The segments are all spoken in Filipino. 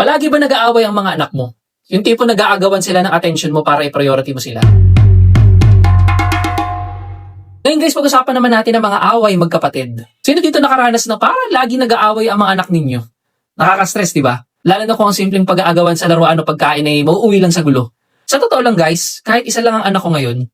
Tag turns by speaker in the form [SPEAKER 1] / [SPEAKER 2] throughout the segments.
[SPEAKER 1] Palagi ba nag-aaway ang mga anak mo? Yung tipo nag-aagawan sila ng attention mo para i-priority mo sila? Ngayon guys, pag-usapan naman natin ang mga away magkapatid. Sino dito nakaranas na parang lagi nag-aaway ang mga anak ninyo? Nakaka-stress, di ba? Lalo na kung ang simpleng pag-aagawan sa laruan o pagkain ay mauuwi lang sa gulo. Sa totoo lang guys, kahit isa lang ang anak ko ngayon,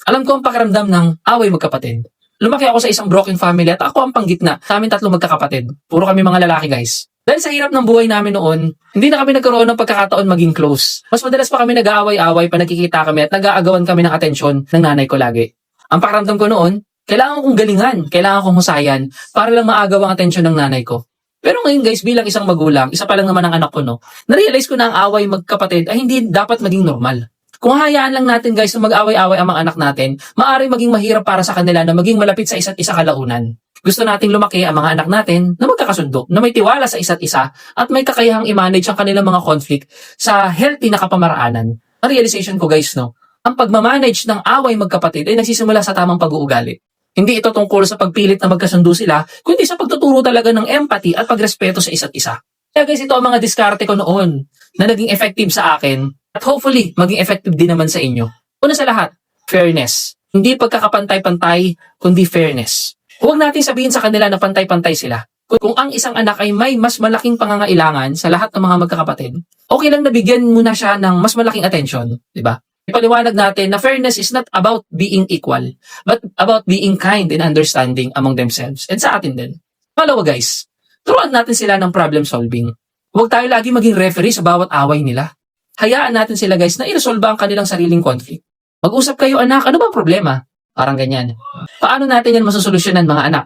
[SPEAKER 1] alam ko ang pakiramdam ng away magkapatid. Lumaki ako sa isang broken family at ako ang panggitna sa amin 3 magkakapatid. Puro kami mga lalaki guys. Dahil sa hirap ng buhay namin noon, hindi na kami nagkaroon ng pagkakataon maging close. Mas madalas pa kami nag-aaway-away pa nagkikita kami at nag-aagawan kami ng atensyon ng nanay ko lagi. Ang pakiramdam ko noon, kailangan kong galingan, kailangan kong husayan para lang maagaw ang atensyon ng nanay ko. Pero ngayon guys, bilang isang magulang, isa pa lang naman ang anak ko na-realize ko na ang away magkapatid ay hindi dapat maging normal. Kung hayaan lang natin guys na mag-away-away ang mga anak natin, maaari maging mahirap para sa kanila na maging malapit sa isa't isa kalaunan. Gusto nating lumaki ang mga anak natin na magkakasundo, na may tiwala sa isa't isa at may kakayahang i-manage ang kanilang mga conflict sa healthy na kapamaraanan. Ang realization ko guys, ang pagmamanage ng away magkapatid ay nagsisimula sa tamang pag-uugali. Hindi ito tungkol sa pagpilit na magkasundo sila, kundi sa pagtuturo talaga ng empathy at pagrespeto sa isa't isa. Kaya guys, ito ang mga diskarte ko noon na naging effective sa akin at hopefully maging effective din naman sa inyo. Una sa lahat, fairness. Hindi pagkakapantay-pantay, kundi fairness. Huwag natin sabihin sa kanila na pantay-pantay sila. Kung ang isang anak ay may mas malaking pangangailangan sa lahat ng mga magkakapatid, okay lang nabigyan mo na siya ng mas malaking atensyon, di ba? Ipaliwanag natin na fairness is not about being equal, but about being kind and understanding among themselves and sa atin din. Pangalawa guys, turuan natin sila ng problem solving. Huwag tayo lagi maging referee sa bawat away nila. Hayaan natin sila guys na i-resolve ang kanilang sariling conflict. Mag-usap kayo anak, ano bang problema? Parang ganyan. Paano natin yan masosolusyonan mga anak?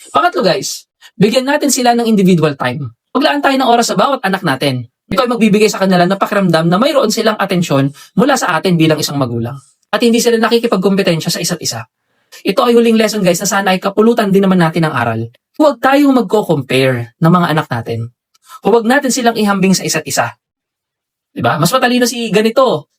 [SPEAKER 1] Pangatlo guys, bigyan natin sila ng individual time. Maglaan tayo ng oras sa bawat anak natin. Ito ay magbibigay sa kanila ng pakiramdam na mayroon silang atensyon mula sa atin bilang isang magulang. At hindi sila nakikipagkompetensya sa isa't isa. Ito ay huling lesson guys na sana ay kapulutan din naman natin ang aral. Huwag tayong magko-compare ng mga anak natin. Huwag natin silang ihambing sa isa't isa. Diba? Mas matalino si ganito,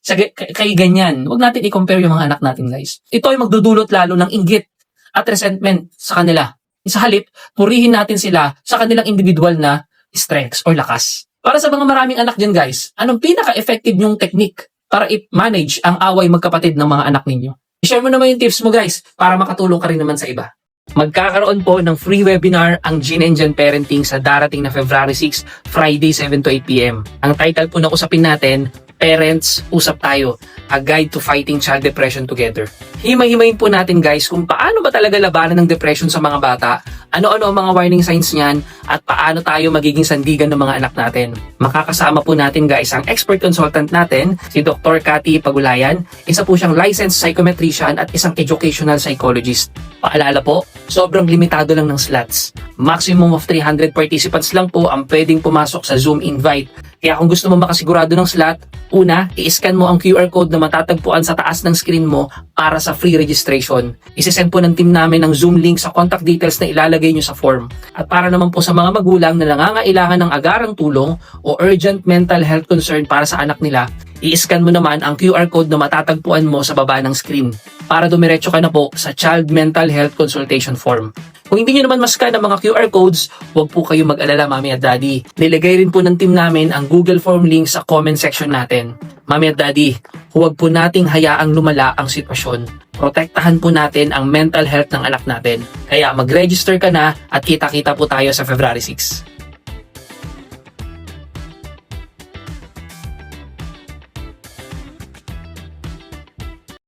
[SPEAKER 1] kay ganyan. Huwag natin i-compare yung mga anak natin guys. Ito ay magdudulot lalo ng inggit at resentment sa kanila. Sa halip, purihin natin sila sa kanilang individual na strengths or lakas. Para sa mga maraming anak dyan guys, anong pinaka-effective yung technique para i-manage ang away magkapatid ng mga anak ninyo? I-share mo naman yung tips mo guys para makatulong ka rin naman sa iba. Magkakaroon po ng free webinar ang Gene and Jen Parenting sa darating na February 6, Friday 7 to 8 p.m. Ang title po ng usapin natin, Parents, Usap Tayo, A Guide to Fighting Child Depression Together. Himay-himayin po natin guys kung paano ba talaga labanan ng depression sa mga bata, ano-ano ang mga warning signs niyan, at paano tayo magiging sandigan ng mga anak natin. Makakasama po natin guys ang expert consultant natin, si Dr. Cathy Pagulayan, isa po siyang licensed psychometrician at isang educational psychologist. Paalala po, sobrang limitado lang ng slots. Maximum of 300 participants lang po ang pwedeng pumasok sa Zoom invite. Kaya kung gusto mo makasigurado ng slot, una, i-scan mo ang QR code na matatagpuan sa taas ng screen mo para sa free registration. Isesend po ng team namin ang Zoom link sa contact details na ilalagay nyo sa form. At para naman po sa mga magulang na nangangailangan ng agarang tulong o urgent mental health concern para sa anak nila, i-scan mo naman ang QR code na matatagpuan mo sa baba ng screen para dumiretso ka na po sa Child Mental Health Consultation Form. Kung hindi nyo naman mascan ang mga QR codes, huwag po kayong mag-alala Mami at Daddy. Nilagay rin po ng team namin ang Google Form link sa comment section natin. Mami at Daddy, huwag po nating hayaang lumala ang sitwasyon. Protektahan po natin ang mental health ng anak natin. Kaya mag-register ka na at kita-kita po tayo sa February 6.